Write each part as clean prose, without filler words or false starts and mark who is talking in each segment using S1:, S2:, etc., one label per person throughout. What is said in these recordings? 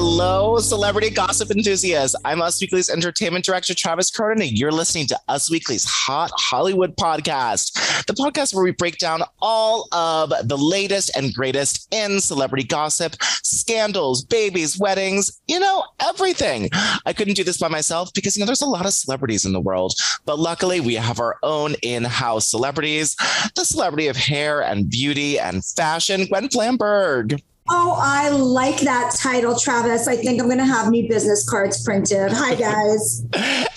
S1: Hello, celebrity gossip enthusiasts. I'm Us Weekly's entertainment director, Travis Cronin, and you're listening to Us Weekly's Hot Hollywood podcast, the podcast where we break down all of the latest and greatest in celebrity gossip, scandals, babies, weddings, everything. I couldn't do this by myself because, there's a lot of celebrities in the world, but luckily we have our own in-house celebrities, the celebrity of hair and beauty and fashion, Gwen Flamberg.
S2: Oh, I like that title, Travis. I think I'm going to have new business cards printed. Hi, guys.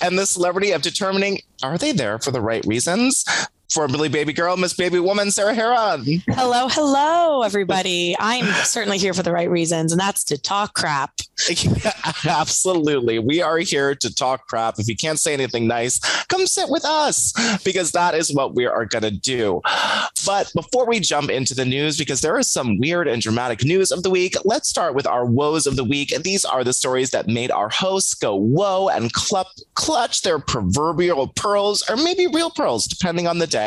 S1: And the celebrity of determining, are they there for the right reasons? Formerly baby girl, Miss Baby Woman, Sarah Heron.
S3: Hello, everybody. I'm certainly here for the right reasons, and that's to talk crap.
S1: Yeah, absolutely. We are here to talk crap. If you can't say anything nice, come sit with us, because that is what we are going to do. But before we jump into the news, because there is some weird and dramatic news of the week, let's start with our woes of the week. And these are the stories that made our hosts go whoa and clutch their proverbial pearls, or maybe real pearls, depending on the day.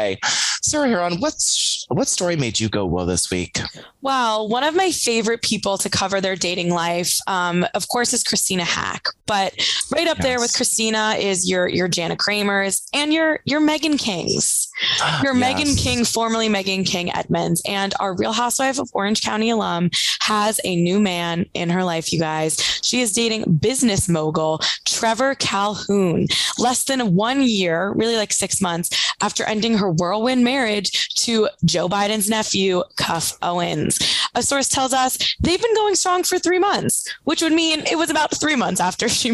S1: Sarah Heron, what story made you go whoa this week?
S3: Well, one of my favorite people to cover their dating life, of course, is Christina Hack. But right up there with Christina is your Jana Kramers and your Meghan Kings. Your Meghan King, formerly Meghan King Edmonds, and our Real Housewife of Orange County alum has a new man in her life, you guys. She is dating business mogul Trevor Calhoun, less than 1 year, really like 6 months, after ending her whirlwind marriage to Joe Biden's nephew, Cuff Owens. A source tells us they've been going strong for 3 months, which would mean it was about 3 months after she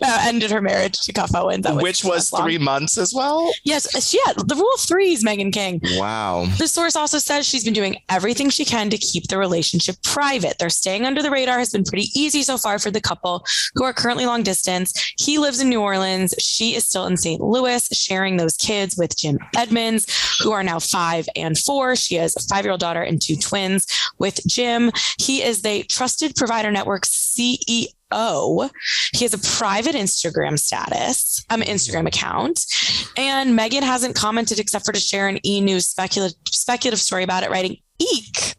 S3: ended her marriage to Cuff Owens.
S1: Which was 3 months as well?
S3: Yes. The rule of three is Meghan King.
S1: Wow.
S3: The source also says she's been doing everything she can to keep the relationship private. They're staying under the radar has been pretty easy so far for the couple, who are currently long distance. He lives in New Orleans. She is still in St. Louis, sharing those kids with Jim Edmonds, who are now 5 and 4. She has a 5-year-old daughter and 2 twins with Jim. He is the Trusted Provider Network CEO. He has a private Instagram account, and Meghan hasn't commented except for to share an E-News speculative story about it, writing, "Eek."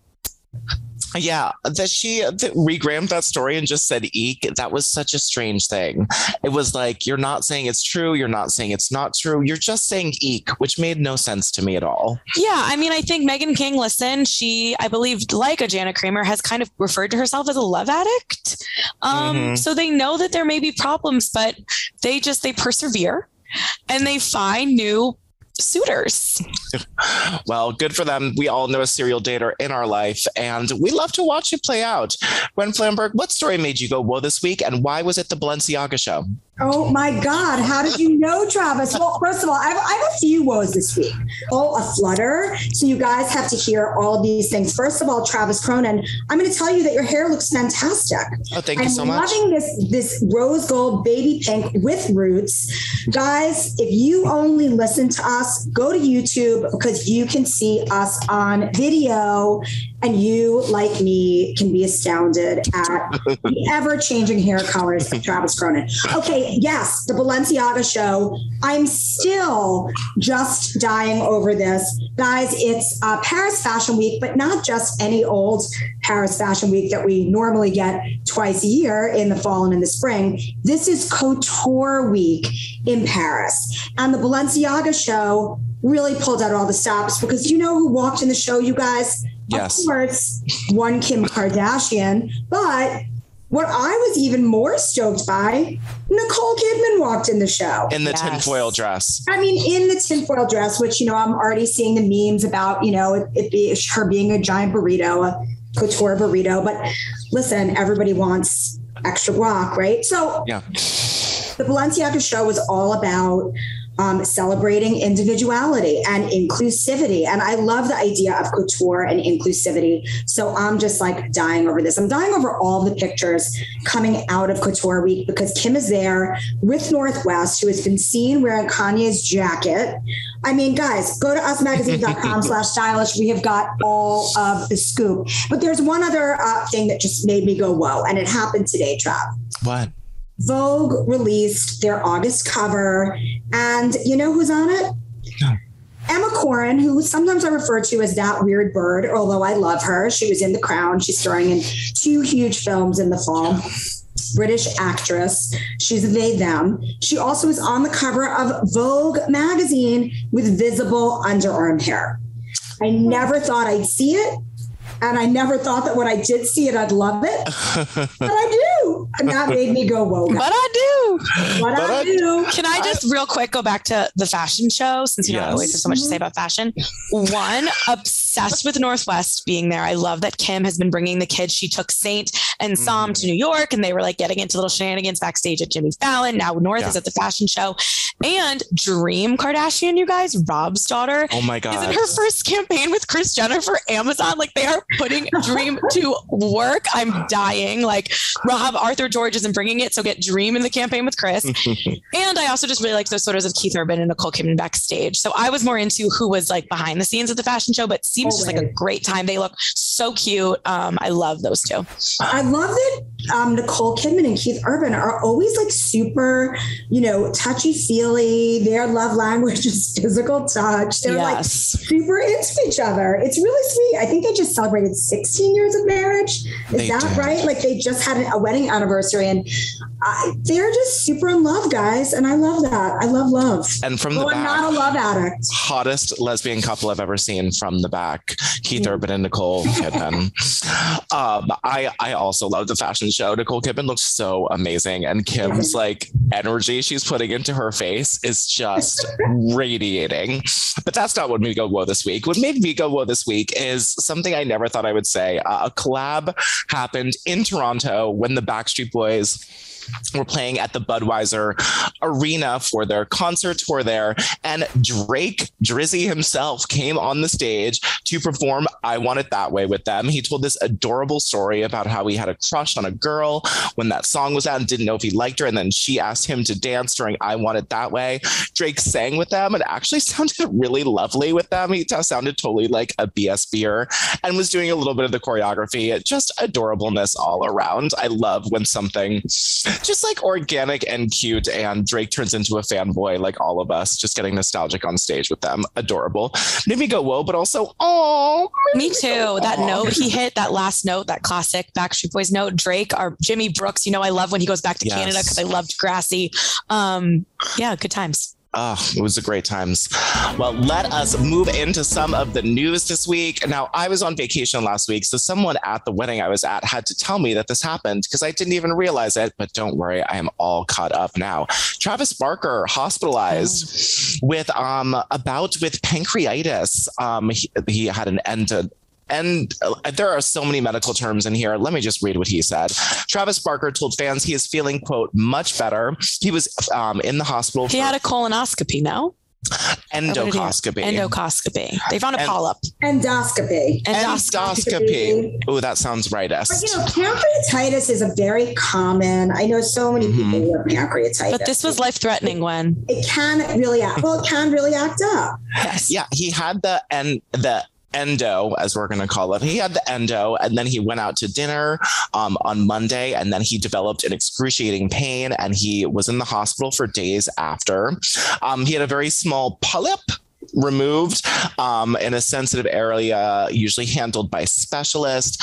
S1: Yeah, that she regrammed that story and just said eek. That was such a strange thing. It was like, you're not saying it's true. You're not saying it's not true. You're just saying eek, which made no sense to me at all.
S3: Yeah, I mean, I think Meghan King, listen, she, I believe, like a Jana Kramer, has kind of referred to herself as a love addict. So they know that there may be problems, but they persevere and they find new suitors.
S1: Well, good for them. We all know a serial dater in our life, and we love to watch it play out. Gwen Flamberg, what story made you go whoa this week, and why was it the Balenciaga show?
S2: Oh my God. How did you know, Travis? Well, first of all, I have a few woes this week. All aflutter. So you guys have to hear all of these things. First of all, Travis Cronin, I'm going to tell you that your hair looks fantastic.
S1: Oh, thank you so much.
S2: I'm loving this rose gold baby pink with roots. Guys, if you only listen to us, go to YouTube, because you can see us on video, and you, like me, can be astounded at the ever-changing hair colors of Travis Cronin. Okay, yes, the Balenciaga show. I'm still just dying over this. Guys, it's Paris Fashion Week, but not just any old Paris Fashion Week that we normally get twice a year in the fall and in the spring. This is Couture Week in Paris. And the Balenciaga show really pulled out all the stops, because you know who walked in the show, you guys?
S1: Yes.
S2: Of course, one Kim Kardashian. But what I was even more stoked by, Nicole Kidman walked in the show.
S1: In the tinfoil dress.
S2: I mean, in the tinfoil dress, which, I'm already seeing the memes about, her being a giant burrito, a couture burrito. But listen, everybody wants extra guac, right? So yeah. The Balenciaga show was all about celebrating individuality and inclusivity. And I love the idea of couture and inclusivity. So I'm just like dying over this. I'm dying over all the pictures coming out of Couture Week, because Kim is there with Northwest, who has been seen wearing Kanye's jacket. I mean, guys, go to usmagazine.com/stylish. We have got all of the scoop. But there's one other thing that just made me go, whoa. And it happened today, Trav.
S1: What?
S2: Vogue released their August cover, and you know who's on it? No. Emma Corrin, who sometimes I refer to as that weird bird, although I love her. She was in The Crown. She's starring in 2 huge films in the fall. British actress. She's a they, them. She also is on the cover of Vogue magazine with visible underarm hair. I never thought I'd see it. And I never thought that when I did see it, I'd love it. But I do. And that made me go, whoa.
S3: But I do.
S2: But I do.
S3: Can I just real quick go back to the fashion show, since you don't always have so much to say about fashion? One, obsessed with Northwest being there. I love that Kim has been bringing the kids. She took Saint and Sam to New York, and they were like getting into little shenanigans backstage at Jimmy Fallon. Now North is at the fashion show. And Dream Kardashian, you guys, Rob's daughter.
S1: Oh my God.
S3: Is in her first campaign with Kris Jenner for Amazon. Like, they are putting Dream to work. I'm dying. Like, Rob Arthur George isn't bringing it, so get Dream in the campaign with Kris. And I also just really liked those photos of Keith Urban and Nicole Kidman backstage. So I was more into who was like behind the scenes of the fashion show, but seems just like a great time. They look so cute. I love those two.
S2: I love that Nicole Kidman and Keith Urban are always like super, touchy-feely. Their love language is physical touch. They're like super into each other. It's really sweet. I think they just celebrated 16 years of marriage. Is that right? Like, they just had a wedding anniversary, and they're just super in love, guys. And I love that. I love love.
S1: And from the back,
S2: I'm not a love addict.
S1: Hottest lesbian couple I've ever seen from the back, Keith Urban and Nicole Kidman. I also love the fashion show. Nicole Kidman looks so amazing, and Kim's like energy she's putting into her face is just radiating. But that's not what made me go whoa this week. What made me go whoa this week is something I never thought I would say. A collab happened in Toronto when the Backstreet Boys were playing at the Budweiser Arena for their concert tour there. And Drake, Drizzy himself, came on the stage to perform I Want It That Way with them. He told this adorable story about how he had a crush on a girl when that song was out and didn't know if he liked her. And then she asked him to dance during I Want It That Way. Drake sang with them and actually sounded really lovely with them. He sounded totally like a BSBer and was doing a little bit of the choreography. Just adorableness all around. I love when something just like organic and cute, and Drake turns into a fanboy like all of us, just getting nostalgic on stage with them. Adorable. Made me go whoa, but also
S3: me too. That note he hit, that last note, that classic Backstreet Boys note. Drake, or Jimmy Brooks, I love when he goes back to Canada because I loved Grassy. Good times.
S1: It was a great times. Well, let us move into some of the news this week. Now, I was on vacation last week, so someone at the wedding I was at had to tell me that this happened because I didn't even realize it. But don't worry, I am all caught up now. Travis Barker hospitalized with pancreatitis. He had an and there are so many medical terms in here. Let me just read what he said. Travis Barker told fans he is feeling, quote, much better. He was in the hospital.
S3: He had a colonoscopy, no?
S1: Endoscopy.
S3: They found a polyp.
S2: Endoscopy.
S1: Oh, that sounds rightest.
S2: But pancreatitis is a very common. I know so many people who have pancreatitis.
S3: But this was life-threatening when
S2: it can really act up.
S3: Yes.
S1: Yeah, he had the endo, as we're going to call it. He had the endo, and then he went out to dinner on Monday, and then he developed an excruciating pain, and he was in the hospital for days after. He had a very small polyp removed in a sensitive area, usually handled by specialists.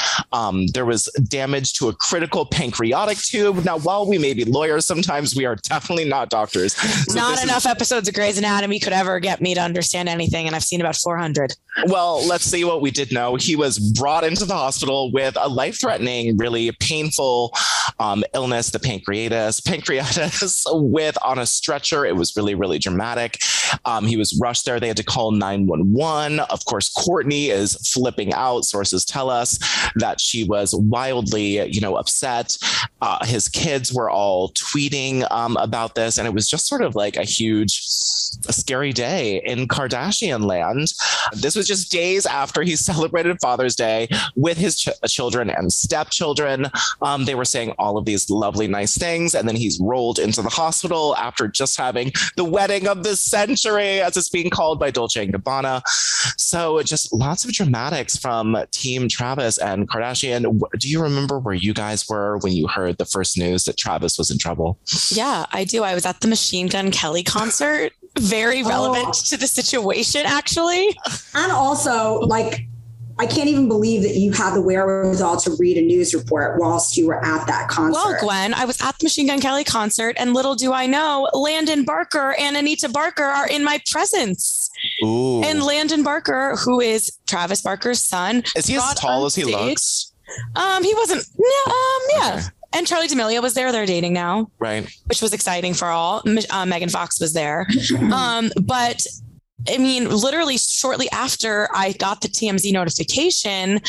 S1: There was damage to a critical pancreatic tube. Now, while we may be lawyers, sometimes we are definitely not doctors. So
S3: not enough episodes of Grey's Anatomy could ever get me to understand anything, and I've seen about 400.
S1: Well, let's see what we did know. He was brought into the hospital with a life-threatening, really painful illness, the pancreatitis, on a stretcher. It was really, really dramatic. He was rushed there. They had to call 911. Of course, Courtney is flipping out. Sources tell us that she was wildly, upset. His kids were all tweeting about this, and it was just sort of like a scary day in Kardashian land. This was just days after he celebrated Father's Day with his children and stepchildren. They were saying all of these lovely, nice things, and then he's rolled into the hospital after just having the wedding of the century, as it's being called by Dolce & Gabbana. So just lots of dramatics from Team Travis and Kardashian. Do you remember where you guys were when you heard the first news that Travis was in trouble?
S3: Yeah, I do. I was at the Machine Gun Kelly concert. Very relevant to the situation, actually.
S2: And also, I can't even believe that you had the wherewithal to read a news report whilst you were at that concert.
S3: Well, Gwen, I was at the Machine Gun Kelly concert, and little do I know, Landon Barker and Anita Barker are in my presence.
S1: Ooh.
S3: And Landon Barker, who is Travis Barker's son,
S1: is he as tall as he looks?
S3: He wasn't. Yeah. Okay. And Charlie D'Amelio was there. They're dating now,
S1: right?
S3: Which was exciting for all. Megan Fox was there, but. I mean, literally shortly after I got the TMZ notification,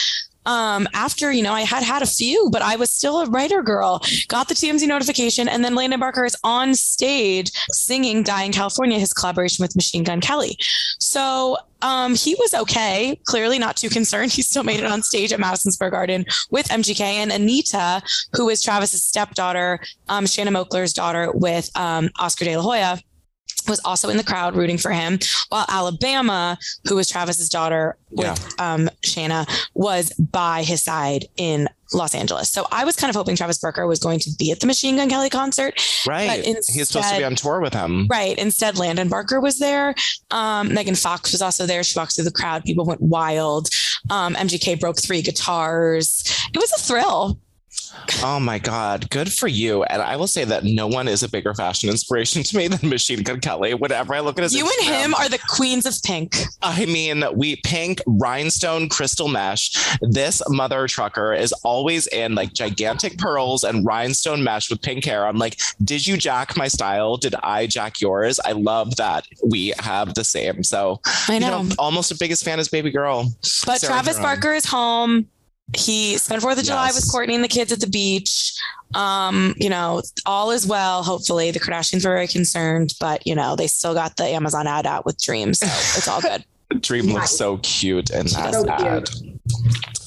S3: after, I had a few, but I was still a writer girl, got the TMZ notification. And then Landon Barker is on stage singing Die in California, his collaboration with Machine Gun Kelly. So he was okay, clearly not too concerned. He still made it on stage at Madison Square Garden with MGK, and Anita, who is Travis's stepdaughter, Shanna Moakler's daughter with Oscar De La Hoya, was also in the crowd rooting for him, while Alabama, who was Travis's daughter with Shanna, was by his side in Los Angeles. So I was kind of hoping Travis Barker was going to be at the Machine Gun Kelly concert.
S1: Right. He's supposed to be on tour with him.
S3: Right. Instead, Landon Barker was there. Megan Fox was also there. She walked through the crowd. People went wild. MGK broke 3 guitars. It was a thrill.
S1: Oh my God. Good for you. And I will say that no one is a bigger fashion inspiration to me than Machine Gun Kelly. Whenever I look at his
S3: You
S1: Instagram,
S3: and him are the queens of pink.
S1: I mean, we pink rhinestone crystal mesh. This mother trucker is always in like gigantic pearls and rhinestone mesh with pink hair. I'm like, did you jack my style? Did I jack yours? I love that we have the same. So
S3: I know.
S1: Almost the biggest fan is baby girl.
S3: But
S1: Sarah
S3: Travis
S1: Jerome.
S3: Barker is home. He spent 4th of July with Courtney and the kids at the beach. All is well. Hopefully the Kardashians were very concerned, but they still got the Amazon ad out with Dream. So it's all good.
S1: Dream looks so cute in that ad.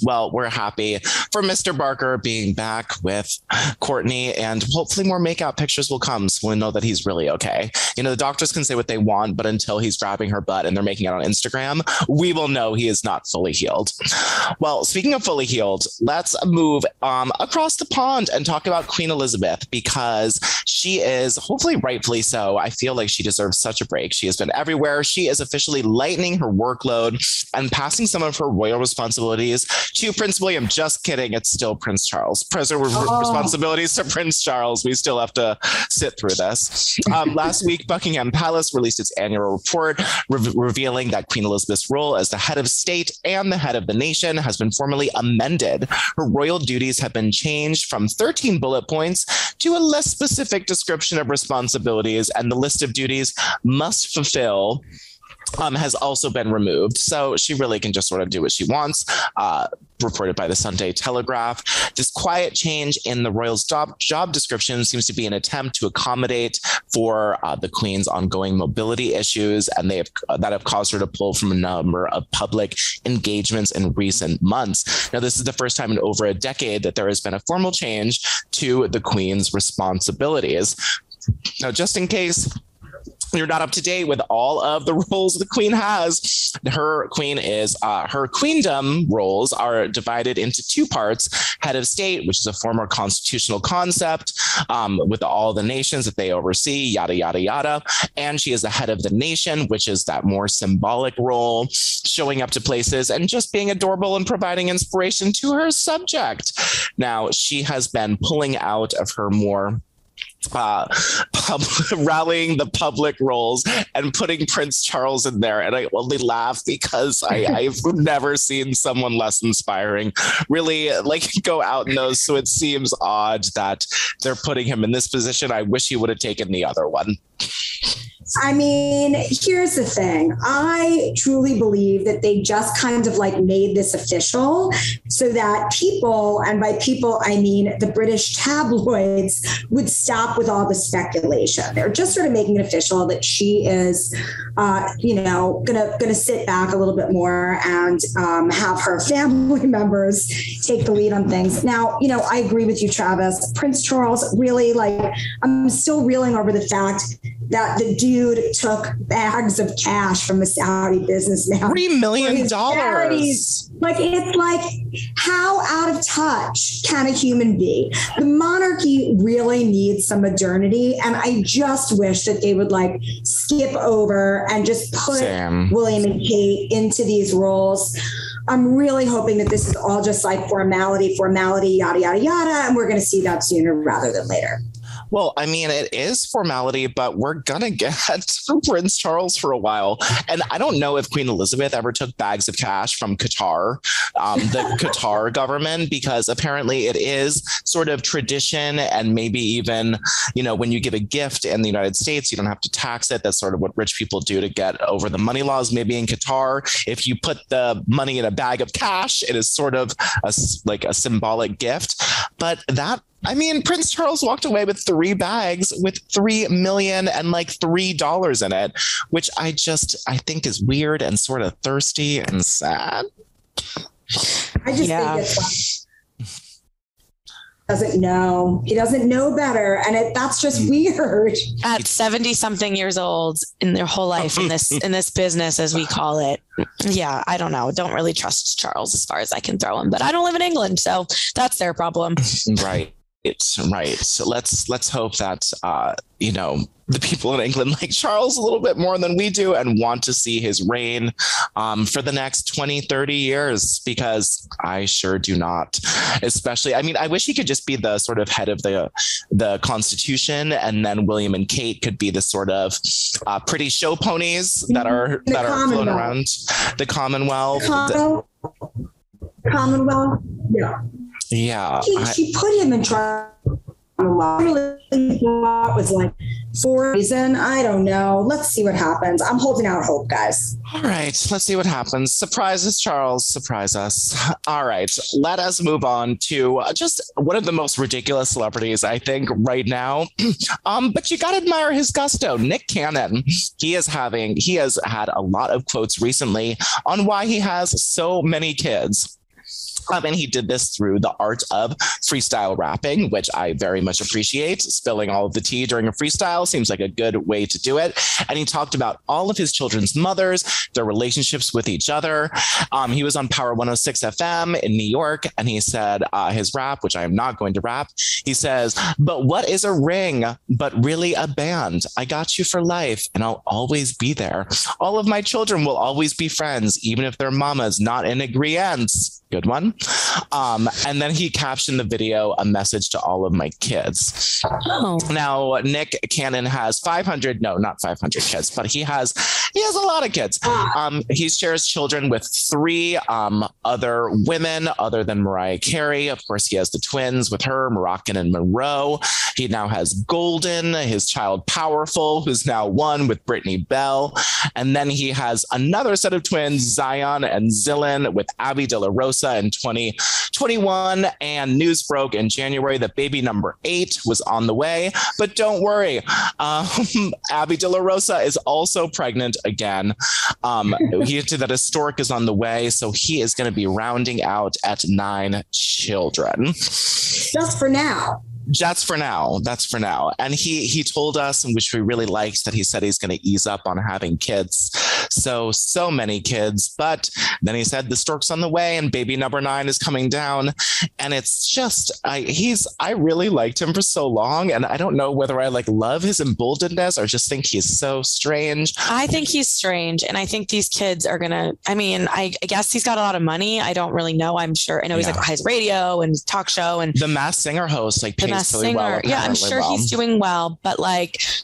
S1: Well, we're happy for Mr. Barker being back with Courtney, and hopefully more makeout pictures will come so we'll know that he's really okay. The doctors can say what they want, but until he's grabbing her butt and they're making it on Instagram, we will know he is not fully healed. Well, speaking of fully healed, let's move across the pond and talk about Queen Elizabeth, because she is, hopefully rightfully so, I feel like she deserves such a break. She has been everywhere. She is officially lightening her workload and passing some of her royal responsibilities to Prince William. Just kidding. It's still Prince Charles. Responsibilities to Prince Charles. We still have to sit through this. Last week, Buckingham Palace released its annual report revealing that Queen Elizabeth's role as the head of state and the head of the nation has been formally amended. Her royal duties have been changed from 13 bullet points to a less specific description of responsibilities, and the list of duties must fulfill has also been removed. So she really can just sort of do what she wants. Reported by the Sunday Telegraph. This quiet change in the royals' job description seems to be an attempt to accommodate for the Queen's ongoing mobility issues, and that have caused her to pull from a number of public engagements in recent months. Now, this is the first time in over a decade that there has been a formal change to the Queen's responsibilities. Now, just in case you're not up to date with all of the roles the Queen has, her queendom roles are divided into 2 parts: head of state, which is a former constitutional concept with all the nations that they oversee, yada, yada, yada. And she is the head of the nation, which is that more symbolic role, showing up to places and just being adorable and providing inspiration to her subject. Now, she has been pulling out of her more rallying the public roles and putting Prince Charles in there. And I only laugh because I've never seen someone less inspiring really go out in those. So it seems odd that they're putting him in this position. I wish he would have taken the other one.
S2: I mean, here's the thing. I truly believe that they just kind of made this official so that people, and by people, I mean the British tabloids, would stop with all the speculation. They're just sort of making it official that she is, gonna sit back a little bit more and have her family members take the lead on things. Now, I agree with you, Travis. Prince Charles, really, I'm still reeling over the fact that the dude took bags of cash from a Saudi businessman.
S1: $3 million.
S2: It's how out of touch can a human be? The monarchy really needs some modernity. And I just wish that they would skip over and just put William and Kate into these roles. I'm really hoping that this is all just like formality, yada, yada, yada. And we're going to see that sooner rather than later.
S1: Well, I mean, it is formality, but we're going to get Prince Charles for a while. And I don't know if Queen Elizabeth ever took bags of cash from Qatar, the Qatar government, because apparently it is sort of tradition. And maybe even, you know, when you give a gift in the United States, you don't have to tax it. That's sort of what rich people do to get over the money laws. Maybe in Qatar, if you put the money in a bag of cash, it is sort of like a symbolic gift. But that, I mean, Prince Charles walked away with 3 bags with $3 million and like $3 in it, which I think is weird and sort of thirsty and sad.
S2: I just think it's doesn't know. He doesn't know better. And that's just weird.
S3: At 70 something years old in their whole life in this business, as we call it. Yeah, I don't know. Don't really trust Charles as far as I can throw him, but I don't live in England, so that's their problem.
S1: Right. Right. So let's hope that, you know, the people in England like Charles a little bit more than we do and want to see his reign for the next 20, 30 years, because I sure do not. Especially, I mean, I wish he could just be the sort of head of the Constitution, and then William and Kate could be the sort of pretty show ponies that are floating around the Commonwealth.
S2: Commonwealth, yeah.
S1: Yeah.
S2: She put him in trouble. I really thought it was like for a reason. I don't know. Let's see what happens. I'm holding out hope, guys.
S1: All right. Let's see what happens. Surprise us, Charles. Surprise us. All right. Let us move on to just one of the most ridiculous celebrities, I think, right now. But you got to admire his gusto. Nick Cannon. He has had a lot of quotes recently on why he has so many kids. And he did this through the art of freestyle rapping, which I very much appreciate. Spilling all of the tea during a freestyle seems like a good way to do it. And he talked about all of his children's mothers, their relationships with each other. He was on Power 106 FM in New York, and he said his rap, which I am not going to rap. He says, "But what is a ring but really a band? I got you for life, and I'll always be there. All of my children will always be friends, even if their mama's not in agreement." Good one. And then he captioned the video, "A message to all of my kids."
S3: Oh.
S1: Now, Nick Cannon has not 500 kids, but he has a lot of kids. He shares children with 3 other women other than Mariah Carey. Of course, he has the twins with her, Moroccan and Monroe. He now has Golden, his child Powerful, who's now 1 with Brittany Bell. And then he has another set of twins, Zion and Zillan, with Abby De La Rosa in 2021, and news broke in January that baby number 8 was on the way. But don't worry, Abby De La Rosa is also pregnant again. He hinted that a stork is on the way, so he is going to be rounding out at 9 children.
S2: Just for now.
S1: That's for now. And he told us, and which we really liked, that he said he's going to ease up on having kids. So many kids. But then he said the stork's on the way and baby number 9 is coming down. And it's just, I really liked him for so long. And I don't know whether I love his emboldenedness or just think he's so strange.
S3: I think he's strange. And I think these kids are going to, I guess he's got a lot of money. I don't really know. I'm sure. I know he's has radio and talk show and
S1: the Masked Singer host, pays really well.
S3: Yeah, I'm sure he's doing well. But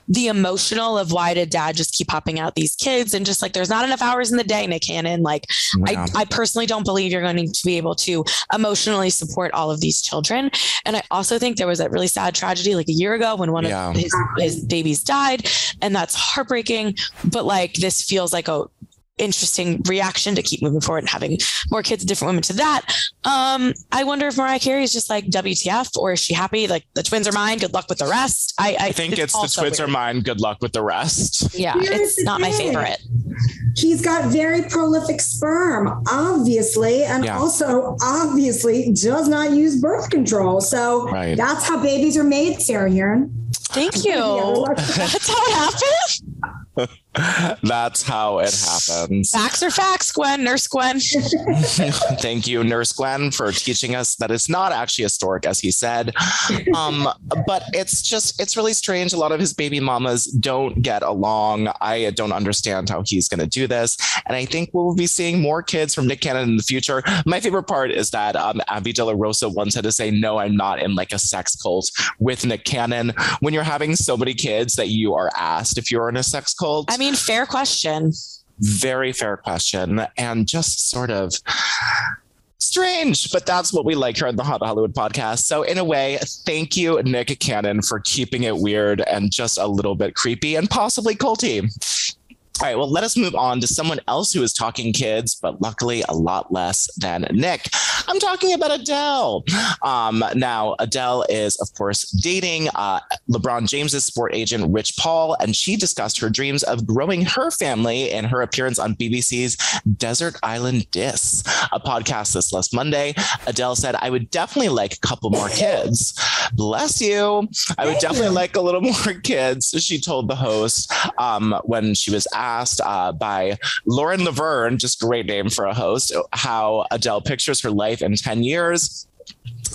S3: the emotional of why did dad just keep popping out these kids, and just there's not enough hours in the day, Nick Cannon. I personally don't believe you're going to be able to emotionally support all of these children. And I also think there was that really sad tragedy a year ago when one of his babies died, and that's heartbreaking. But this feels like a interesting reaction to keep moving forward and having more kids, different women to that. I wonder if Mariah Carey is just WTF, or is she happy? The twins are mine. Good luck with the rest. I
S1: think it's the twins are mine. Good luck with the rest.
S3: Yeah, it's not my favorite.
S2: He's got very prolific sperm, obviously, and also obviously does not use birth control. So that's how babies are made, Sarah Heron.
S3: Thank you. That's how it happened.
S1: That's how it happens.
S3: Facts are facts, Gwen. Nurse Gwen.
S1: Thank you, Nurse Gwen, for teaching us that it's not actually a stork, as he said. But it's really strange. A lot of his baby mamas don't get along. I don't understand how he's going to do this. And I think we'll be seeing more kids from Nick Cannon in the future. My favorite part is that Abby De La Rosa once had to say, no, I'm not in like a sex cult with Nick Cannon. When you're having so many kids that you are asked if you're in a sex cult.
S3: I mean, fair question.
S1: Very fair question. And just sort of strange, but that's what we like here on the Hot Hollywood podcast. So in a way, thank you, Nick Cannon, for keeping it weird and just a little bit creepy and possibly culty. All right, well, let us move on to someone else who is talking kids, but luckily a lot less than Nick. I'm talking about Adele. Now, Adele is, of course, dating LeBron James's sport agent, Rich Paul, and she discussed her dreams of growing her family in her appearance on BBC's Desert Island Dis, a podcast this last Monday. Adele said, I would definitely like a couple more kids. Bless you. I would definitely like a little more kids, she told the host when she was asked by Lauren Laverne, just a great name for a host, how Adele pictures her life in 10 years.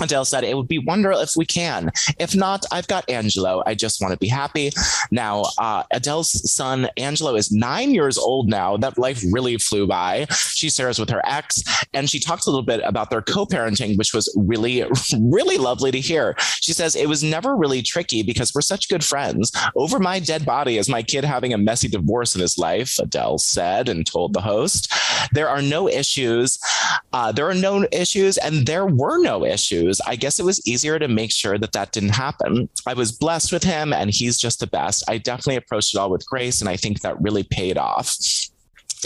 S1: Adele said, it would be wonderful if we can. If not, I've got Angelo. I just want to be happy. Now, Adele's son, Angelo, is 9 years old now. That life really flew by. She shares with her ex, and she talks a little bit about their co-parenting, which was really, really lovely to hear. She says, it was never really tricky because we're such good friends. Over my dead body is my kid having a messy divorce in his life, Adele said and told the host. There are no issues. And there were no issues. I guess it was easier to make sure that didn't happen. I was blessed with him and he's just the best. I definitely approached it all with grace and I think that really paid off.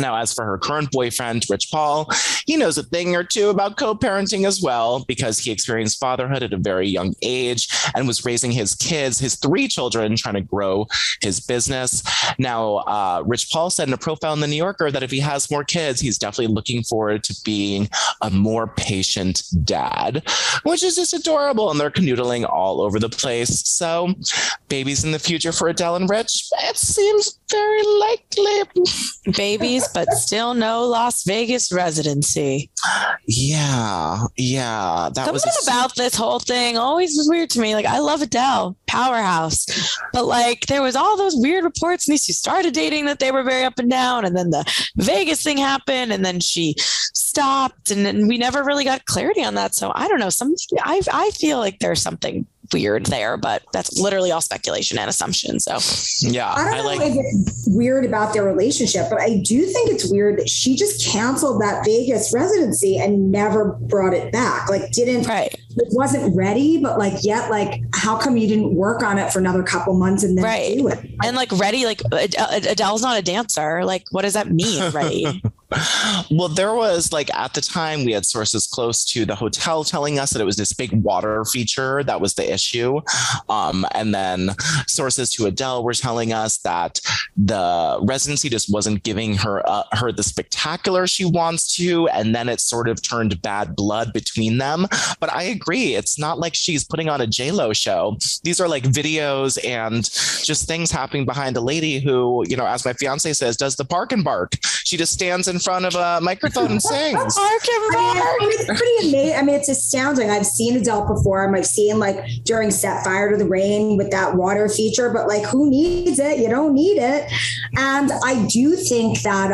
S1: Now, as for her current boyfriend, Rich Paul, he knows a thing or two about co-parenting as well because he experienced fatherhood at a very young age and was raising his kids, his 3 children, trying to grow his business. Now, Rich Paul said in a profile in The New Yorker that if he has more kids, he's definitely looking forward to being a more patient dad, which is just adorable. And they're canoodling all over the place. So babies in the future for Adele and Rich, it seems very likely.
S3: Babies, but still no Las Vegas residency.
S1: Yeah.
S3: Something about this whole thing always was weird to me. Like, I love Adele, powerhouse, but like there was all those weird reports and she started dating that they were very up and down, and then the Vegas thing happened, and then she stopped, and then we never really got clarity on that. So I don't know. I feel like there's something weird there, but that's literally all speculation and assumption. So
S1: yeah,
S2: I don't know if it's weird about their relationship, but I do think it's weird that she just canceled that Vegas residency and never brought it back. Like it wasn't ready, but how come you didn't work on it for another couple months and then do it?
S3: And ready, Adele's not a dancer. Like, what does that mean? Ready?
S1: Well, there was at the time we had sources close to the hotel telling us that it was this big water feature that was the issue. And then sources to Adele were telling us that the residency just wasn't giving her the spectacular she wants to. And then it sort of turned bad blood between them. But I agree. It's not like she's putting on a J-Lo show. These are videos and just things happening behind a lady who, as my fiance says, does the bark and bark. She just stands in front of a microphone and sings.
S2: It's pretty amazing. I mean, it's astounding. I've seen Adele perform. I've seen during Set Fire to the Rain with that water feature, but who needs it? You don't need it. And I do think that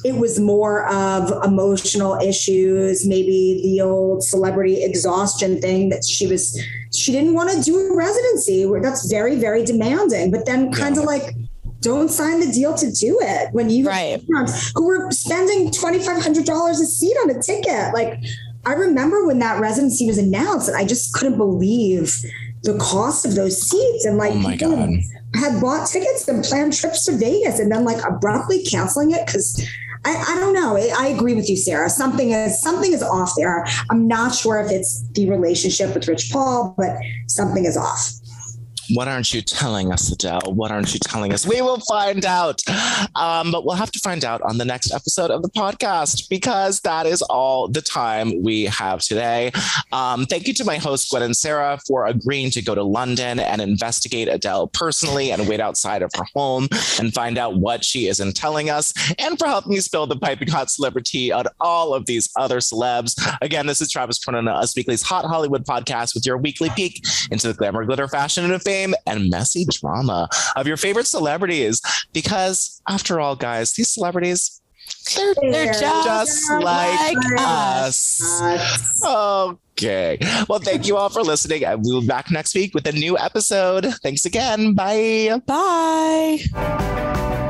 S2: it was more of emotional issues, maybe the old celebrity exhaustion thing that she didn't want to do a residency. That's very, very demanding, but then don't sign the deal to do it when you who were spending $2,500 a seat on a ticket. I remember when that residency was announced and I just couldn't believe the cost of those seats. And
S1: oh my God,
S2: had bought tickets and planned trips to Vegas and then abruptly canceling it. Cause I don't know. I agree with you, Sarah. Something is off there. I'm not sure if it's the relationship with Rich Paul, but something is off.
S1: What aren't you telling us, Adele? What aren't you telling us? We will find out. But we'll have to find out on the next episode of the podcast, because that is all the time we have today. Thank you to my hosts, Gwen and Sarah, for agreeing to go to London and investigate Adele personally and wait outside of her home and find out what she isn't telling us, and for helping me spill the piping hot celebrity on all of these other celebs. Again, this is Travis Cronin, Us Weekly's Hot Hollywood podcast, with your weekly peek into the glamour, glitter, fashion, and fame and messy drama of your favorite celebrities. Because after all, guys, these celebrities, they're just like us. Okay. Well, thank you all for listening. We'll be back next week with a new episode. Thanks again. Bye.
S3: Bye.